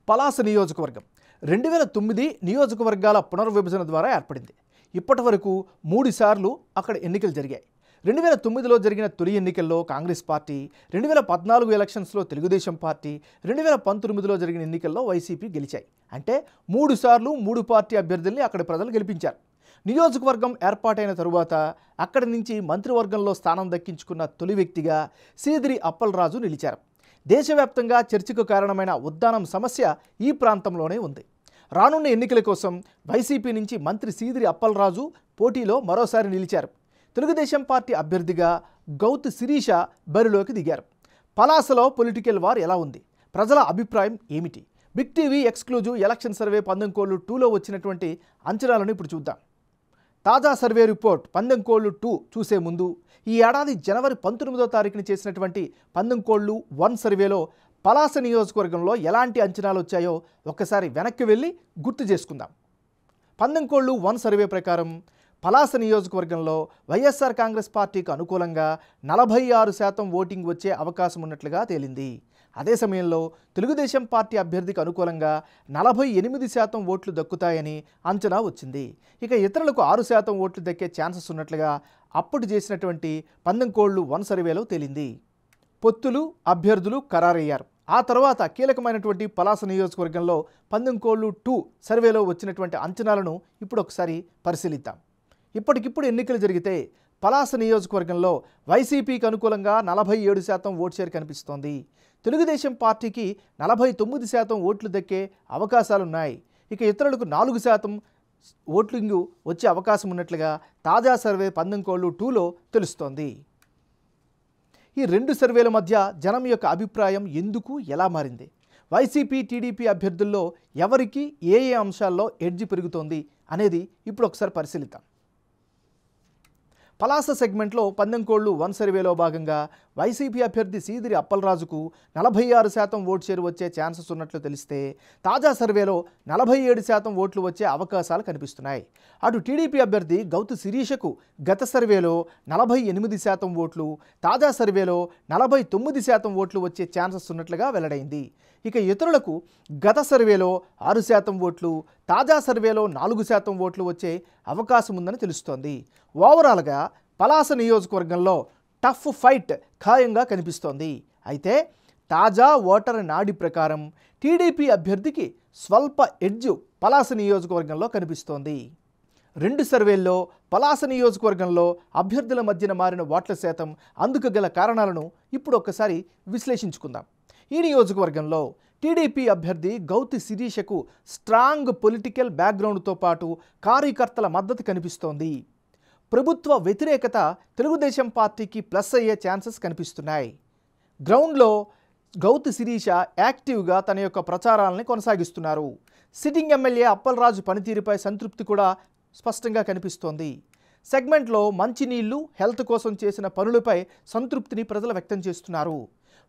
పలాస నియోజకవర్గం 2009 నియోజకవర్గాల పునర్విభజన ద్వారా ఏర్పడింది. ఇప్పటి వరకు 3 సార్లు అక్కడ ఎన్నికలు జరిగాయి. 2009లో జరిగిన తొలి ఎన్నికల్లో కాంగ్రెస్ పార్టీ, 2014 ఎలక్షన్స్లో తెలుగుదేశం పార్టీ, 2019లో జరిగిన ఎన్నికల్లో వైసీపీ గెలిచాయి. అంటే 3 సార్లు 3 పార్టీ అభ్యర్థుల్ని అక్కడ ప్రజలు గెలిపించారు. నియోజకవర్గం ఏర్పాటైన తరువాత అక్కడి నుంచి మంత్రివర్గంలో స్థానం దక్కించుకున్న తొలి వ్యక్తిగా సీదిరి అప్పలరాజు నిలిచారు. దేశవ్యాప్తంగా చర్చకు కారణమైన ఉద్దానం సమస్య ఈ ప్రాంతంలోనే ఉంది. రానున్న ఎన్నికల కోసం వైసీపీ నుంచి మంత్రి సీదిరి అప్పలరాజు పోటీలో మరోసారి నిలిచారు. తెలుగుదేశం పార్టీ అభ్యర్థిగా గౌతు శిరీష బరిలోకి దిగారు. పలాసలో పొలిటికల్ వార్ ఎలా ఉంది? ప్రజల అభిప్రాయం ఏమిటి? Big TV exclusive election survey పందెంకోళ్ళు 2లో వచ్చినటువంటి అంచనాలను ఇప్పుడు చూద్దాం. తాజా సర్వే రిపోర్ట్ పందెంకోళ్ళు 2 చూసే ముందు ఈ ఏడాది జనవరి 19వ తారీఖున చేసినటువంటి పందెంకోళ్ళు 1 సర్వేలో పలాస నియోజకవర్గంలో ఎలాంటి అంచనాలు వచ్చాయో ఒక్కసారి వెనక్కి వెళ్ళి గుర్తు చేసుకుందాం. పందెంకోళ్ళు 1 సర్వే ప్రకారం పలాస నియోజకవర్గంలో వైఎస్ఆర్ కాంగ్రెస్ పార్టీకి అనుకూలంగా 46% ఓటింగ్ వచ్చే అవకాశం ఉన్నట్లుగా తేలింది. అదే సమయంలో తెలుగుదేశం పార్టీ అభ్యర్థికి అనుకూలంగా 48% ఓట్లు దక్కుతాయని అంచనా వచ్చింది. ఇక ఇతరులకు 6% ఓట్లు దక్కే ఛాన్సెస్ ఉన్నట్లుగా అప్పుడు చేసినటువంటి పందెంకోళ్ళు 1 సర్వేలో తేలింది. పొత్తులు, అభ్యర్థులు ఖరారయ్యారు. ఆ తర్వాత కీలకమైనటువంటి పలాస నియోజకవర్గంలో పందెంకోళ్ళు 2 సర్వేలో వచ్చినటువంటి అంచనాలను ఇప్పుడు ఒకసారి పరిశీలిద్దాం. ఇప్పటికిప్పుడు ఎన్నికలు జరిగితే పలాస నియోజకవర్గంలో వైసీపీకి అనుకూలంగా 47% ఓట్ షేర్ కనిపిస్తోంది. తెలుగుదేశం పార్టీకి 49% ఓట్లు దక్కే అవకాశాలున్నాయి. ఇక ఇతరులకు 4% ఓట్లింగు వచ్చే అవకాశం ఉన్నట్లుగా తాజా సర్వే పందెంకోళ్ళు 2లో తెలుస్తోంది. ఈ 2 సర్వేల మధ్య జనం యొక్క అభిప్రాయం ఎందుకు, ఎలా మారింది? వైసీపీ, టీడీపీ అభ్యర్థుల్లో ఎవరికి ఏ అంశాల్లో ఎడ్జ్ పెరుగుతోంది అనేది ఇప్పుడు ఒకసారి పరిశీలిద్దాం. పలాస సెగ్మెంట్లో పందెంకోళ్ళు 1 సర్వేలో భాగంగా వైసీపీ అభ్యర్థి సీదిరి అప్పలరాజుకు 46% ఓట్ షేర్ వచ్చే ఛాన్సెస్ ఉన్నట్లు తెలిస్తే తాజా సర్వేలో 47% ఓట్లు వచ్చే అవకాశాలు కనిపిస్తున్నాయి. అటు టీడీపీ అభ్యర్థి గౌతు శిరీషకు గత సర్వేలో 48% ఓట్లు, తాజా సర్వేలో 49% ఓట్లు వచ్చే ఛాన్సెస్ ఉన్నట్లుగా వెల్లడైంది. ఇక ఇతరులకు గత సర్వేలో 6% ఓట్లు, తాజా సర్వేలో 4% ఓట్లు వచ్చే అవకాశం ఉందని తెలుస్తోంది. ఓవరాల్గా పలాస నియోజకవర్గంలో టఫ్ ఫైట్ ఖాయంగా కనిపిస్తోంది. అయితే తాజా ఓటర్ నాడి ప్రకారం టీడీపీ అభ్యర్థికి స్వల్ప ఎడ్జ్ పలాస నియోజకవర్గంలో కనిపిస్తోంది. 2 సర్వేల్లో పలాస నియోజకవర్గంలో అభ్యర్థుల మధ్యన మారిన ఓట్ల శాతం, అందుకు గల కారణాలను ఇప్పుడు ఒక్కసారి విశ్లేషించుకుందాం. ఈ నియోజకవర్గంలో టీడీపీ అభ్యర్థి గౌతు శిరీషకు స్ట్రాంగ్ పొలిటికల్ బ్యాక్గ్రౌండ్తో పాటు కార్యకర్తల మద్దతు కనిపిస్తోంది. ప్రభుత్వ వ్యతిరేకత తెలుగుదేశం పార్టీకి ప్లస్ అయ్యే ఛాన్సెస్ కనిపిస్తున్నాయి. గ్రౌండ్లో గౌతు శిరీష యాక్టివ్గా తన యొక్క ప్రచారాలని కొనసాగిస్తున్నారు. సిట్టింగ్ ఎమ్మెల్యే అప్పలరాజు పనితీరుపై సంతృప్తి కూడా స్పష్టంగా కనిపిస్తోంది. సెగ్మెంట్లో మంచినీళ్లు, హెల్త్ కోసం చేసిన పనులపై సంతృప్తిని ప్రజలు వ్యక్తం చేస్తున్నారు.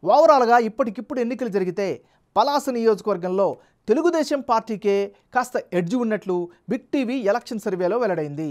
ఓవరాల్గా ఇప్పటికిప్పుడు ఎన్నికలు జరిగితే పలాస నియోజకవర్గంలో తెలుగుదేశం పార్టీకే కాస్త ఎడ్జ్ ఉన్నట్లు బిగ్ టీవీ ఎలక్షన్ సర్వేలో వెల్లడైంది.